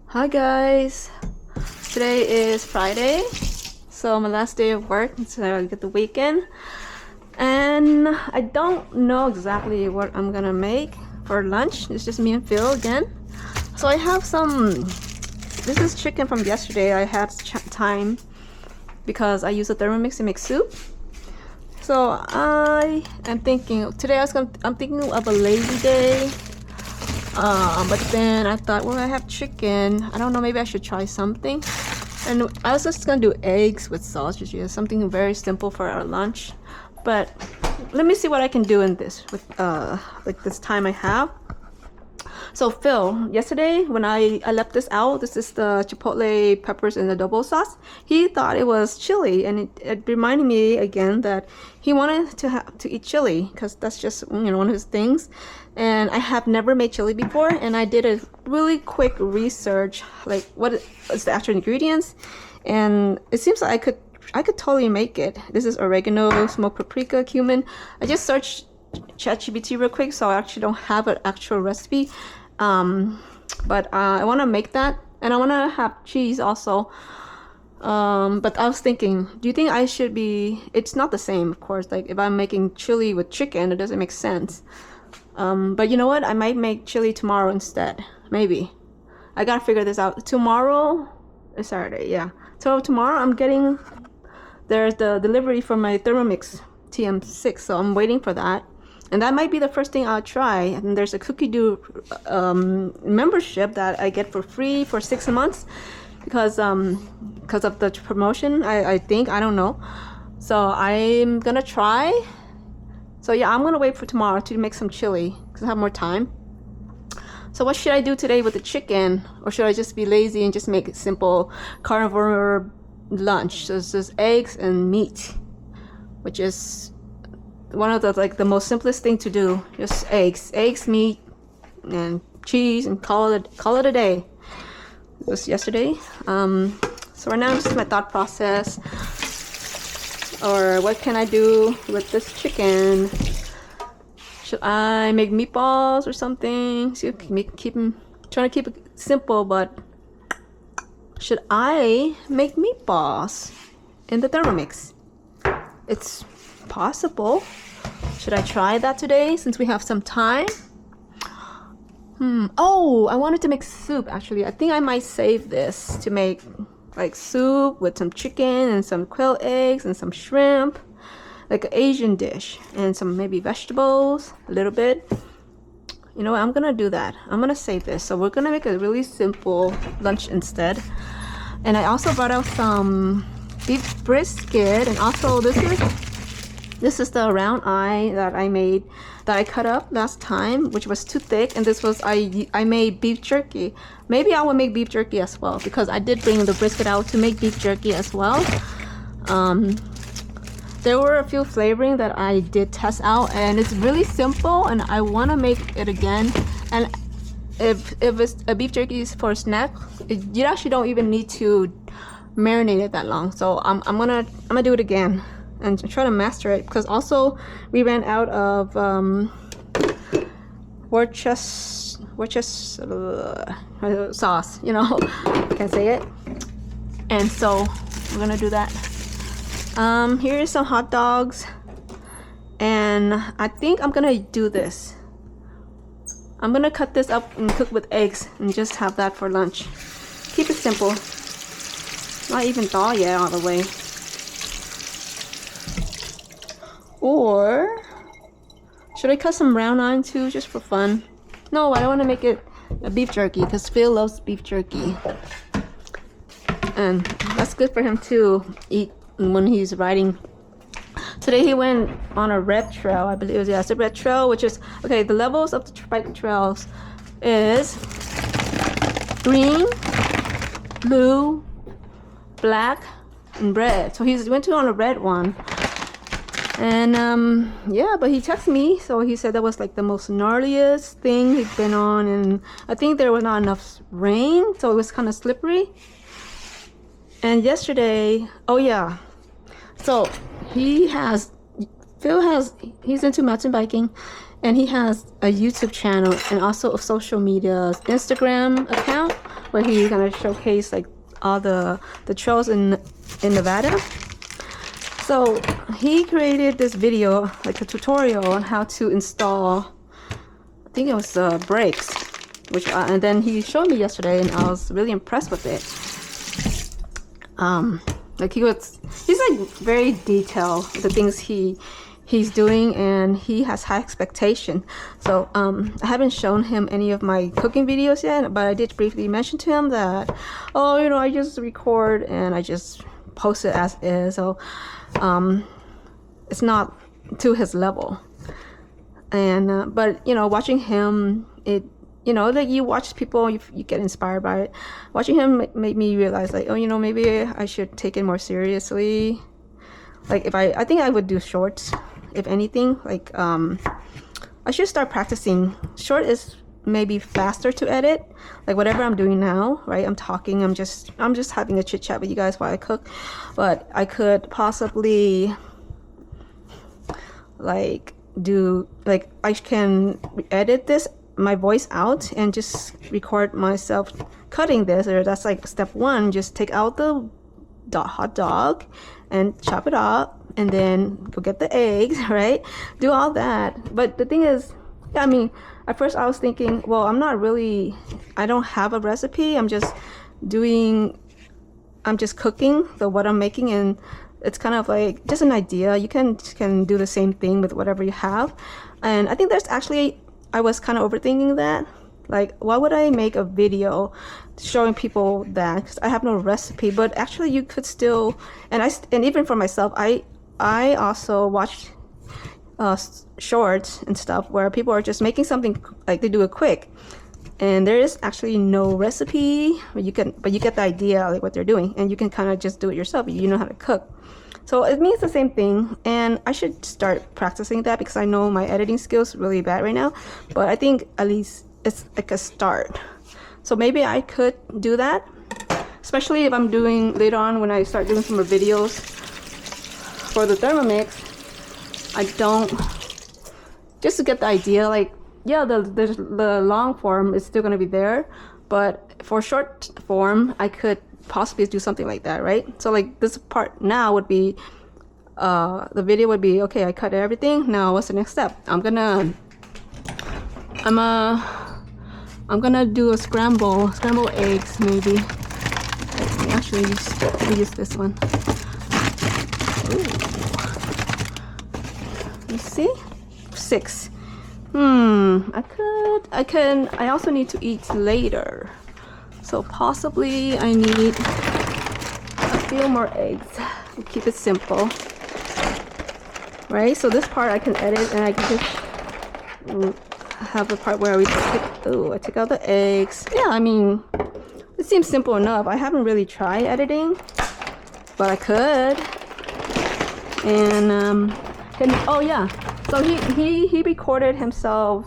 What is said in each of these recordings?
Hi guys, today is Friday, so my last day of work, so I get the weekend, and I don't know exactly what I'm gonna make for lunch. It's just me and Phil again. So I have this is chicken from yesterday. I had time because I used a Thermomix to make soup. So I am thinking today I'm thinking of a lazy day. But then I thought, well, I have chicken. I don't know, maybe I should try something. And I was just gonna do eggs with sausages, something very simple for our lunch. But let me see what I can do in this with like this time I have. So Phil, yesterday when I left this out, this is the chipotle peppers and adobo sauce. He thought it was chili, and it reminded me again that he wanted to eat chili because that's just one of his things. And I have never made chili before, and I did a really quick research, like what is the actual ingredients, and it seems like I could totally make it. This is oregano, smoked paprika, cumin. I just searched ChatGPT real quick, so I actually don't have an actual recipe. But I want to make that, and I want to have cheese also. But I was thinking, do you think I should be? It's not the same, of course. Like if I'm making chili with chicken, it doesn't make sense. But you know what? I might make chili tomorrow instead. Maybe. I gotta figure this out. Tomorrow is Saturday, yeah. So tomorrow there's the delivery for my Thermomix TM6, so I'm waiting for that. And that might be the first thing I'll try. And there's a Cookie Doo membership that I get for free for 6 months because of the promotion. I think, I don't know. So I'm gonna try. So yeah, I'm gonna wait for tomorrow to make some chili because I have more time. So what should I do today with the chicken, or should I just be lazy and just make a simple carnivore lunch? So it's just eggs and meat, which is one of the most simplest thing to do. Just eggs, meat, and cheese, and call it a day. It was yesterday. So right now, this is my thought process. Or what can I do with this chicken? Should I make meatballs or something? See, trying to keep it simple, but should I make meatballs in the Thermomix? It's possible. Should I try that today since we have some time? Oh, I wanted to make soup actually. I think I might save this to make like soup with some chicken and some quail eggs and some shrimp, like an Asian dish, and some maybe vegetables, a little bit. You know what, I'm gonna do that. I'm gonna save this. So we're gonna make a really simple lunch instead. And I also brought out some beef brisket, and also this is the round eye that I made, that I cut up last time, which was too thick, and this was I made beef jerky. Maybe I will make beef jerky as well, because I did bring the brisket out to make beef jerky as well. There were a few flavoring that I did test out, and it's really simple, and I want to make it again. And if it's a beef jerky is for a snack, you actually don't even need to marinate it that long. So I'm gonna do it again and try to master it, because also we ran out of Worcestershire sauce, can't say it, and so we're gonna do that. Here is some hot dogs, and I think I'm gonna do this. I'm gonna cut this up and cook with eggs and just have that for lunch. Keep it simple. Not even thaw yet all the way. Or should I cut some round onion too, just for fun? No, I don't want to make it a beef jerky because Phil loves beef jerky, and that's good for him to eat when he's riding. Today he went on a red trail, I believe. Yeah, it's a red trail, which is okay. The levels of the bike trails is green, blue, black, and red. So he went on a red one. And yeah, but he texted me, so he said that was like the most gnarliest thing he'd been on, and I think there was not enough rain, so it was kind of slippery. And yesterday, oh yeah, so he's into mountain biking, and he has a YouTube channel and also a social media Instagram account where he's gonna showcase like all the trails in Nevada. So he created this video, like a tutorial on how to install, I think it was brakes, which and then he showed me yesterday, and I was really impressed with it. Like he's like very detailed with the things he's doing, and he has high expectation. So I haven't shown him any of my cooking videos yet, but I did briefly mention to him that, oh, you know, I just record and I just post it as is. So it's not to his level. And but you know, watching him, it, you know, like you watch people, you get inspired by it. Watching him made me realize, like, oh, you know, maybe I should take it more seriously. Like if I think I would do shorts, if anything. Like I should start practicing. Short is maybe faster to edit. Like whatever I'm doing now, right? I'm talking, I'm just having a chit chat with you guys while I cook. But I could possibly like do, like I can edit this, my voice out, and just record myself cutting this. Or that's like step one, just take out the hot dog and chop it up, and then go get the eggs, right? Do all that. But the thing is, yeah, I mean, at first I was thinking, well, I don't have a recipe. I'm just cooking what I'm making, and it's kind of like just an idea. You can do the same thing with whatever you have. And I think there's actually, I was kind of overthinking that. Like, why would I make a video showing people that? Because I have no recipe. But actually, you could still, and even for myself, I also watch shorts and stuff where people are just making something, like they do it quick, and there is actually no recipe. But you get the idea, like what they're doing, and you can kind of just do it yourself. You know how to cook. So it means the same thing, and I should start practicing that, because I know my editing skills really bad right now. But I think at least it's like a start. So maybe I could do that, especially if I'm doing later on, when I start doing some more videos for the Thermomix. I don't, just to get the idea, like, yeah, the long form is still going to be there, but for short form I could possibly do something like that, right? So like this part now would be the video would be, okay, I cut everything, now what's the next step? I'm gonna do a scramble eggs, maybe. Let me actually use this one. Ooh. You see? 6. I also need to eat later. So possibly I need a few more eggs. We'll keep it simple. Right? So this part I can edit, and I can just have the part where I take out the eggs. Yeah, I mean, it seems simple enough. I haven't really tried editing, but I could. And oh yeah, so he recorded himself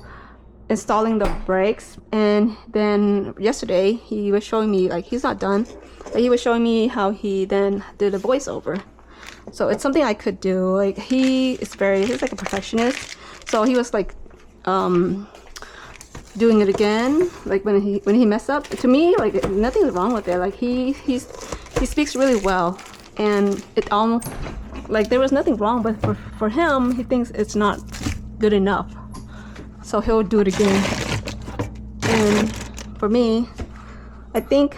installing the brakes, and then yesterday he was showing me, like, he's not done, but he was showing me how he then did a voiceover. So it's something I could do. Like, he's like a perfectionist, so he was like doing it again, like when he messed up. To me, like, nothing's wrong with it. Like, he speaks really well, and it almost, like, there was nothing wrong, but for him, he thinks it's not good enough, so he'll do it again. And for me, I think,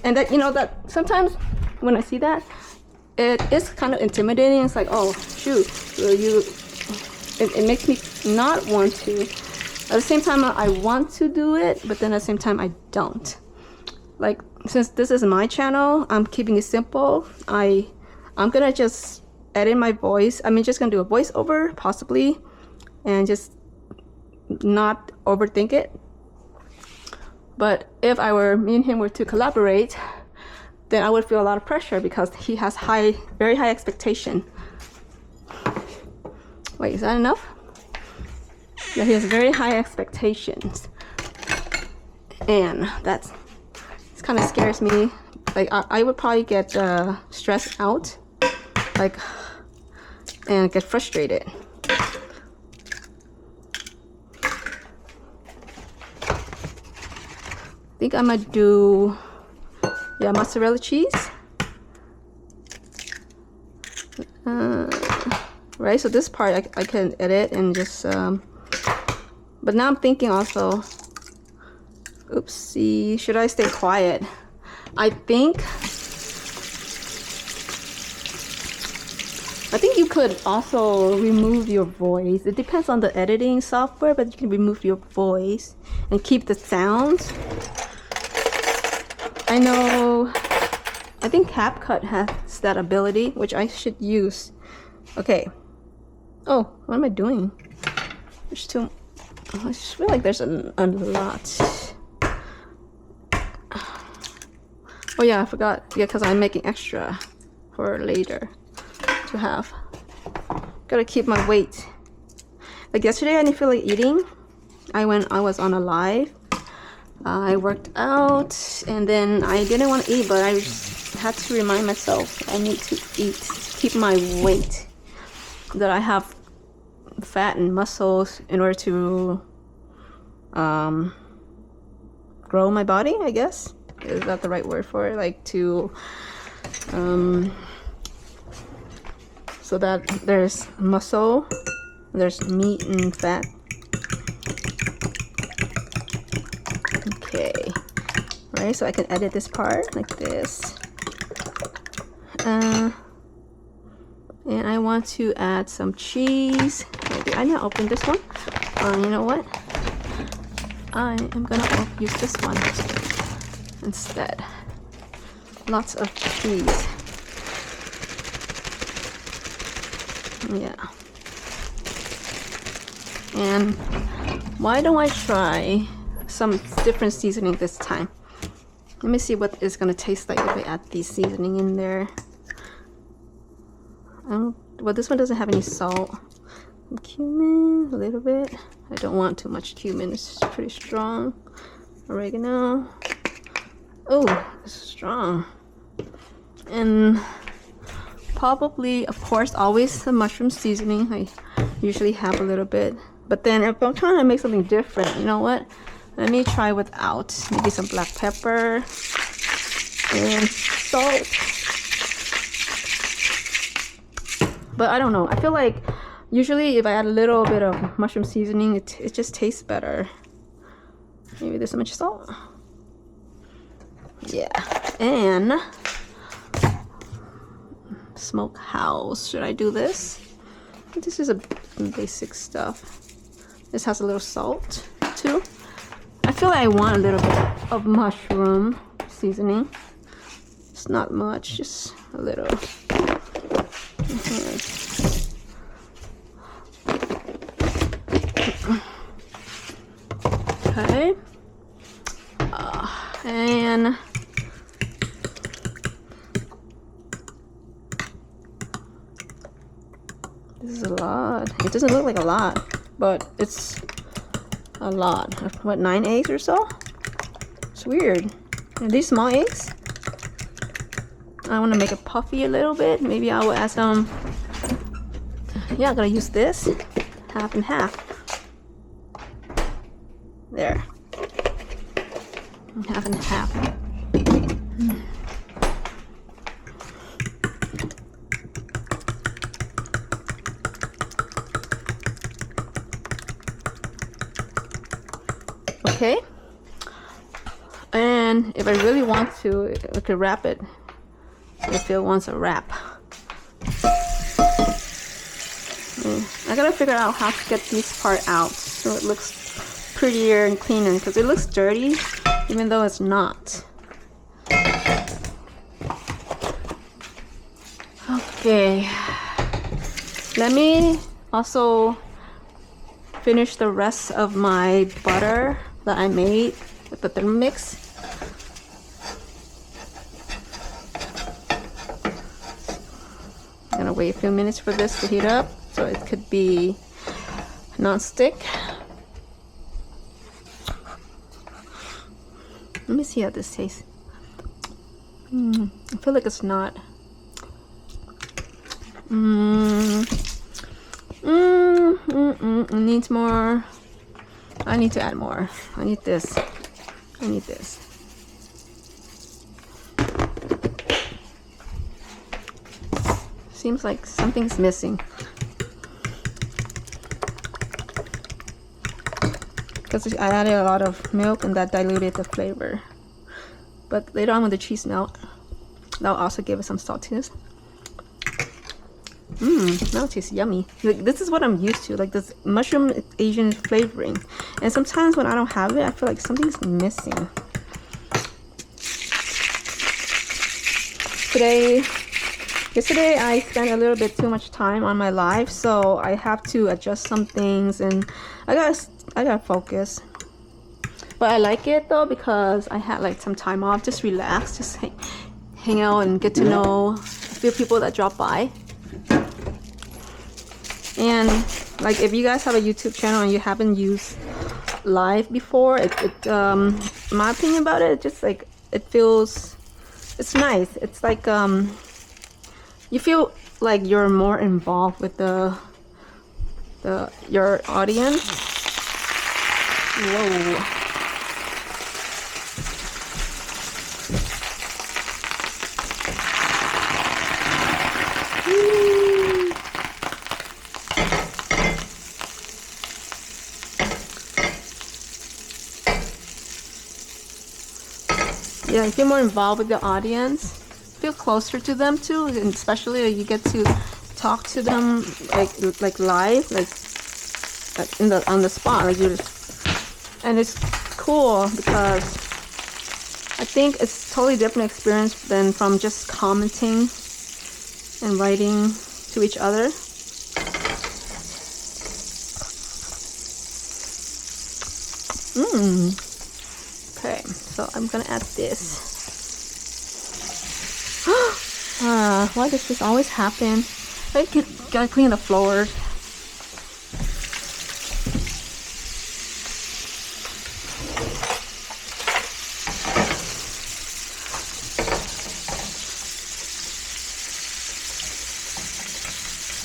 and that, you know, that sometimes when I see that, it is kind of intimidating. It's like, oh shoot, it makes me not want to. At the same time, I want to do it, but then at the same time, I don't. Like, since this is my channel, I'm keeping it simple. I'm gonna just edit my voice. I'm just gonna do a voiceover, possibly, and just not overthink it. But if me and him were to collaborate, then I would feel a lot of pressure, because he has very high expectation. Wait, is that enough? Yeah, he has very high expectations, and it kind of scares me. Like, I would probably get stressed out, like, and get frustrated. think I'm gonna do, yeah, mozzarella cheese. Right, so this part I can edit and just, but now I'm thinking also, oopsie, should I stay quiet? I think you could also remove your voice. It depends on the editing software, but you can remove your voice and keep the sounds. I think CapCut has that ability, which I should use. Okay. Oh, what am I doing? There's too, I just feel like there's a lot. Oh yeah, I forgot. Yeah, because I'm making extra for later to have. Gotta keep my weight. Like yesterday, I didn't feel like eating. I was on a live. I worked out, and then I didn't want to eat, but I just had to remind myself I need to eat to keep my weight. That I have fat and muscles in order to grow my body, I guess. Is that the right word for it? Like to so that there's muscle, there's meat and fat. Okay, right, so I can edit this part like this. And I want to add some cheese. Maybe I didn't open this one. You know what? I am gonna use this one instead. Lots of cheese. Yeah. And why don't I try some different seasoning this time? Let me see what it's gonna taste like if I add the seasoning in there. Well, this one doesn't have any salt. Cumin, a little bit. I don't want too much cumin. It's pretty strong. Oregano. Oh, it's strong. And probably, of course, always the mushroom seasoning. I usually have a little bit. But then if I'm trying to make something different, you know what? Let me try without. Maybe some black pepper and salt. But I don't know. I feel like usually if I add a little bit of mushroom seasoning, it just tastes better. Maybe this much salt. Yeah. And smokehouse. Should I do this? This is a basic stuff. This has a little salt too. I feel like I want a little bit of mushroom seasoning. It's not much, just a little. Okay. And this is a lot. It doesn't look like a lot, but it's a lot. What, 9 eggs or so? It's weird. Are these small eggs? I want to make it puffy a little bit. Maybe I will add some. Yeah, I'm gonna use this half and half. There. Half and half. Okay. And if I really want to, I could wrap it if it wants a wrap. I gotta figure out how to get this part out so it looks prettier and cleaner, because it looks dirty even though it's not. Okay, let me also finish the rest of my butter that I made with the Thermomix. I'm gonna wait a few minutes for this to heat up so it could be non-stick. Let me see how this tastes. I feel like it's not. It needs more. I need to add more. I need this. I need this. Seems like something's missing. Because I added a lot of milk and that diluted the flavor. But later on when the cheese melt, that'll also give it some saltiness. Now it tastes yummy. Like, this is what I'm used to, like this mushroom Asian flavoring. And sometimes when I don't have it, I feel like something's missing. Yesterday I spent a little bit too much time on my live, so I have to adjust some things, and I gotta focus. But I like it though because I had like some time off, just relax, just hang out and get to know a few people that drop by. And like if you guys have a YouTube channel and you haven't used live before, my opinion about it, just like it's nice. It's like you feel like you're more involved with your audience. Whoa. Yeah, you feel more involved with the audience, feel closer to them too, and especially you get to talk to them like live, like on the spot, like and it's cool because I think it's totally different experience than from just commenting and writing to each other. Okay, so I'm gonna add this. Why does this always happen? I gotta clean the floors.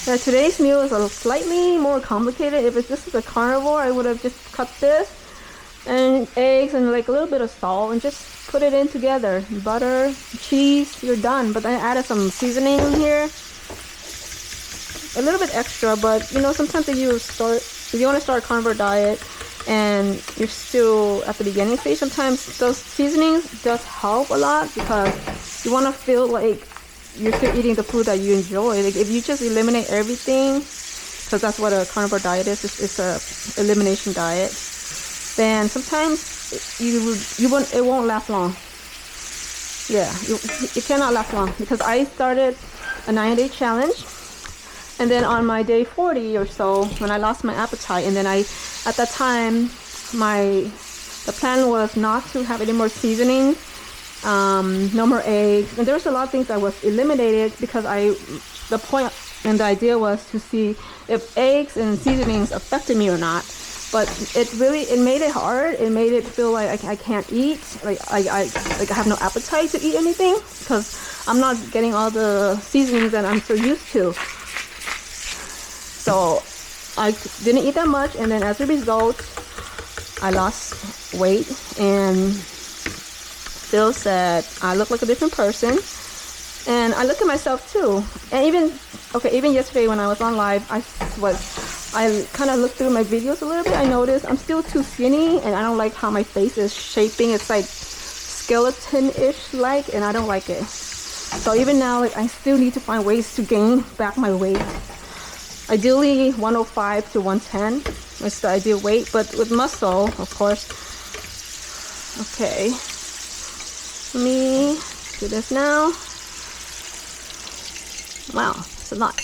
Yeah, today's meal is a slightly more complicated. If this is a carnivore, I would have just cut this and eggs and like a little bit of salt and just put it in together. Butter, cheese, you're done. But I added some seasoning in here, a little bit extra. But you know, sometimes if you want to start a carnivore diet and you're still at the beginning stage, sometimes those seasonings does help a lot because you want to feel like you're still eating the food that you enjoy. Like if you just eliminate everything, because that's what a carnivore diet is, it's a elimination diet, then sometimes it won't last long. Yeah, it cannot last long, because I started a 90-day challenge, and then on my day 40 or so, when I lost my appetite, and then at that time the plan was not to have any more seasoning, no more eggs, and there was a lot of things that was eliminated because the point and the idea was to see if eggs and seasonings affected me or not. But it made it hard. It made it feel like I can't eat. Like I have no appetite to eat anything because I'm not getting all the seasonings that I'm so used to. So I didn't eat that much, and then as a result, I lost weight, and Phil said I look like a different person. And I look at myself too. And even yesterday when I was on live, I kind of looked through my videos a little bit. I noticed I'm still too skinny, and I don't like how my face is shaping. It's like skeleton-ish like, and I don't like it. So even now, like, I still need to find ways to gain back my weight. Ideally 105 to 110 is the ideal weight, but with muscle, of course. Okay, let me do this now. Wow, it's a lot.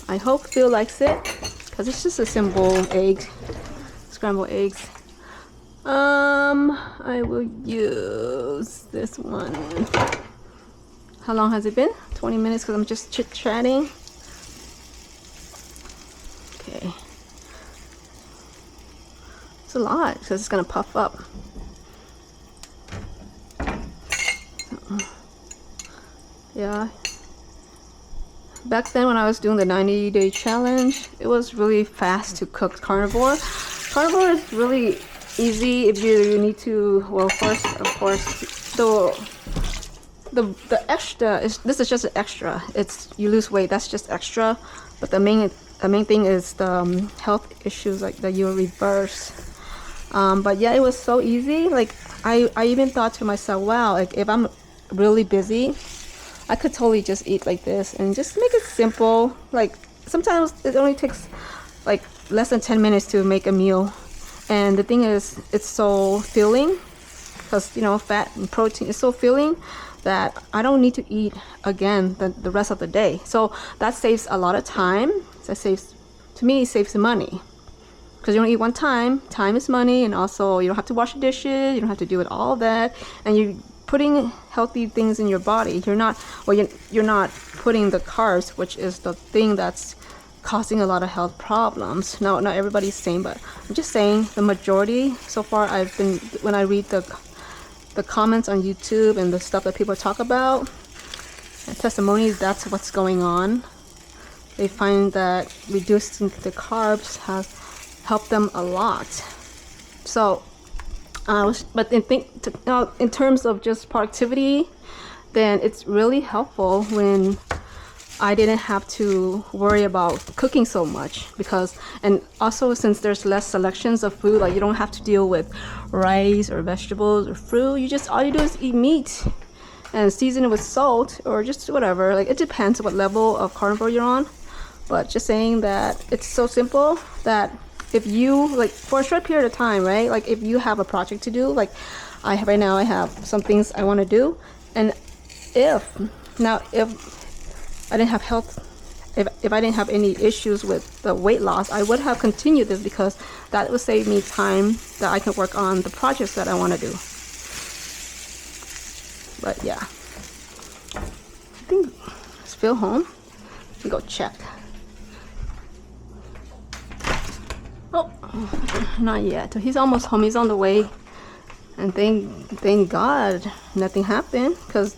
I hope Phil likes it, because it's just a simple egg, scrambled eggs. I will use this one. How long has it been? 20 minutes, because I'm just chit-chatting. Okay. It's a lot, because it's going to puff up. Yeah. Back then when I was doing the 90-day challenge, it was really fast to cook carnivore. Carnivore is really easy if you need to, well, first, of course, the extra is, this is just an extra. It's, you lose weight, that's just extra. But the main thing is the health issues, like that you reverse. But yeah, it was so easy. Like I even thought to myself, wow, like if I'm really busy, I could totally just eat like this and just make it simple. Like sometimes it only takes like less than 10 minutes to make a meal. And the thing is, it's so filling, because you know, fat and protein is so filling that I don't need to eat again the rest of the day. So that saves a lot of time. That saves, to me, it saves money, because you don't eat one time. Time is money, and also you don't have to wash the dishes, you don't have to do it, all that, and you're putting healthy things in your body. You're not, well, you're not putting the carbs, which is the thing that's causing a lot of health problems. Now, not everybody's same, but I'm just saying the majority so far. I've been, when I read the comments on YouTube and the stuff that people talk about and testimonies, that's what's going on. They find that reducing the carbs has helped them a lot. So but in terms of just productivity, then it's really helpful when I didn't have to worry about cooking so much, because, and also since there's less selections of food, like you don't have to deal with rice or vegetables or fruit. You just, all you do is eat meat and season it with salt or just whatever. Like it depends what level of carnivore you're on, but just saying that it's so simple that if you, like, for a short period of time, right, like if you have a project to do, like right now I have some things I want to do, and if I didn't have if I didn't have any issues with the weight loss, I would have continued this, because that would save me time that I can work on the projects that I want to do. But yeah, I think it's Phil home. Let me go check. Oh, not yet. He's almost home. He's on the way, and thank God nothing happened, because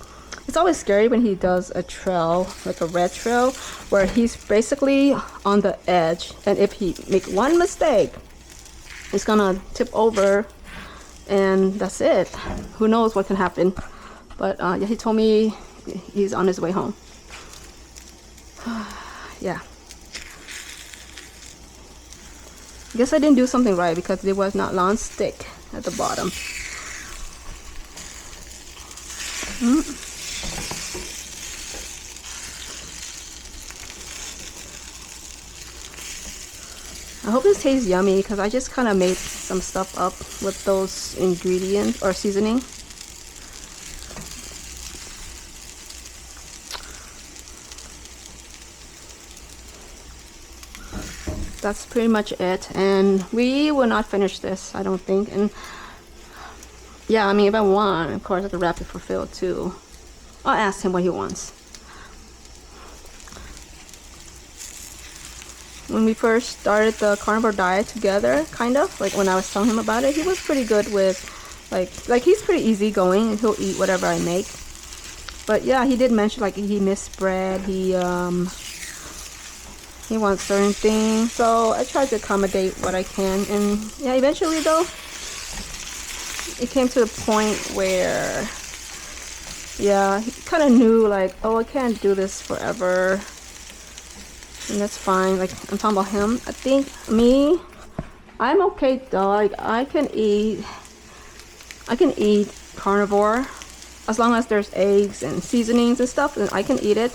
it's always scary when he does a trail, like a red trail, where he's basically on the edge, and if he make one mistake, he's gonna tip over, and that's it. Who knows what can happen? But yeah, he told me he's on his way home. Yeah. I guess I didn't do something right, because there was not non-stick at the bottom. I hope this tastes yummy, because I just kind of made some stuff up with those ingredients or seasoning. That's pretty much it, and we will not finish this, I don't think. And yeah, I mean, if I want, of course I could wrap it for Phil too. I'll ask him what he wants. When we first started the carnivore diet together, kind of like when I was telling him about it, he was pretty good with like he's pretty easygoing, and he'll eat whatever I make. But yeah, he did mention like he missed bread, he wants certain things, so I tried to accommodate what I can. And yeah, eventually though, it came to the point where, yeah, he kind of knew like, oh, I can't do this forever, and that's fine. Like, I'm talking about him. I think me, I'm okay though. Like, I can eat carnivore as long as there's eggs and seasonings and stuff, and I can eat it.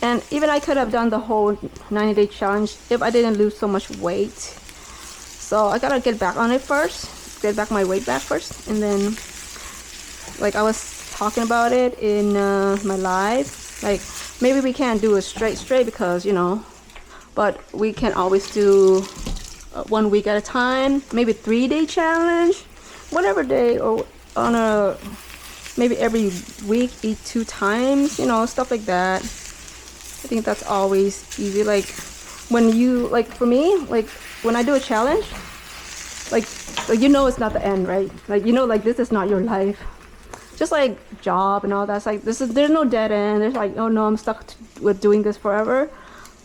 And even I could have done the whole 90-day challenge if I didn't lose so much weight. So I gotta get back on it first, get back my weight back first, and then, like I was talking about it in my live, like maybe we can't do it straight because, you know, but we can always do 1 week at a time, maybe 3-day challenge, whatever day, or on a maybe every week eat 2 times, you know, stuff like that. I think that's always easy. Like when you, like for me, like when I do a challenge, like you know it's not the end, right? Like, you know, like this is not your life. Just like job and all that. It's like there's no dead end. There's like, oh no, I'm stuck with doing this forever.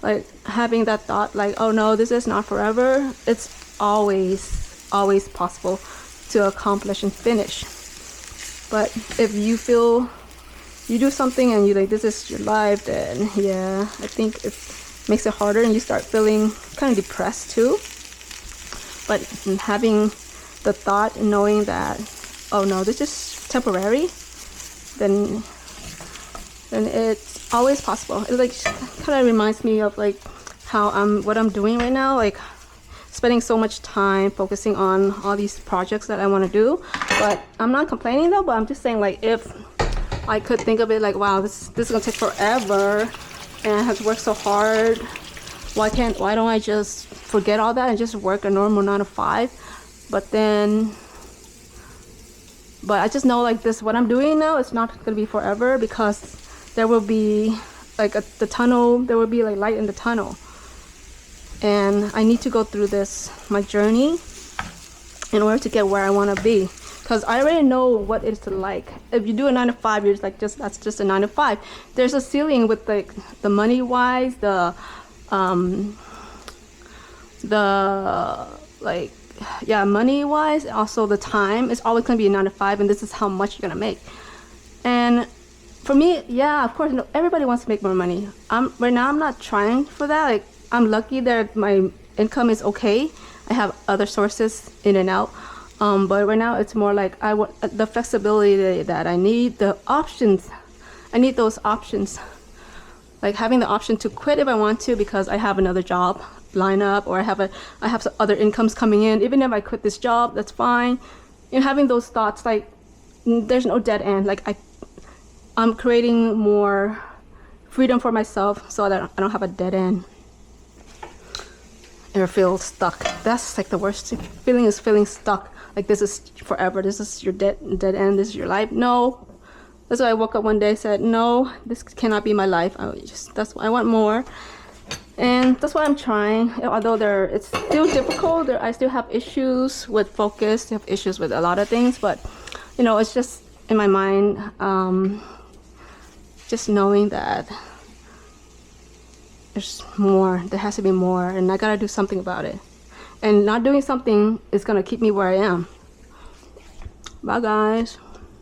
Like having that thought, like, oh no, this is not forever. It's always possible to accomplish and finish. But if you feel you do something and you like, this is your life, then yeah, I think it makes it harder and you start feeling kind of depressed too. But having the thought and knowing that, oh no, this is temporary, then it's always possible. It like kind of reminds me of like how what I'm doing right now, like spending so much time focusing on all these projects that I want to do. But I'm not complaining though, but I'm just saying, like, if I could think of it like, wow, this is gonna take forever and I have to work so hard, why don't I just forget all that and just work a normal 9 to 5? But I just know, like, this, what I'm doing now, it's not gonna be forever, because there will be like the tunnel, there will be like light in the tunnel, and I need to go through this, my journey, in order to get where I want to be. Because I already know what it's like. If you do a 9 to 5, you're just like, that's just a 9 to 5. There's a ceiling with like the money wise, the like, yeah, money wise, also the time. It's always gonna be a 9 to 5, and this is how much you're gonna make. And for me, yeah, of course, everybody wants to make more money. Right now I'm not trying for that. Like, I'm lucky that my income is okay. I have other sources in and out. But right now it's more like I want the flexibility that I need, the options. I need those options. Like having the option to quit if I want to, because I have another job line up, or I have some other incomes coming in. Even if I quit this job, that's fine. You know, having those thoughts, like, there's no dead end. Like, I'm creating more freedom for myself so that I don't have a dead end or feel stuck. That's like the worst feeling, is feeling stuck. Like, this is forever. This is your dead end. This is your life. No. That's why I woke up one day and said, no, this cannot be my life. I want more. And that's why I'm trying. Although it's still difficult. I still have issues with focus. I have issues with a lot of things. But, you know, it's just in my mind, just knowing that there's more. There has to be more. And I gotta do something about it. And not doing something is gonna keep me where I am. Bye, guys.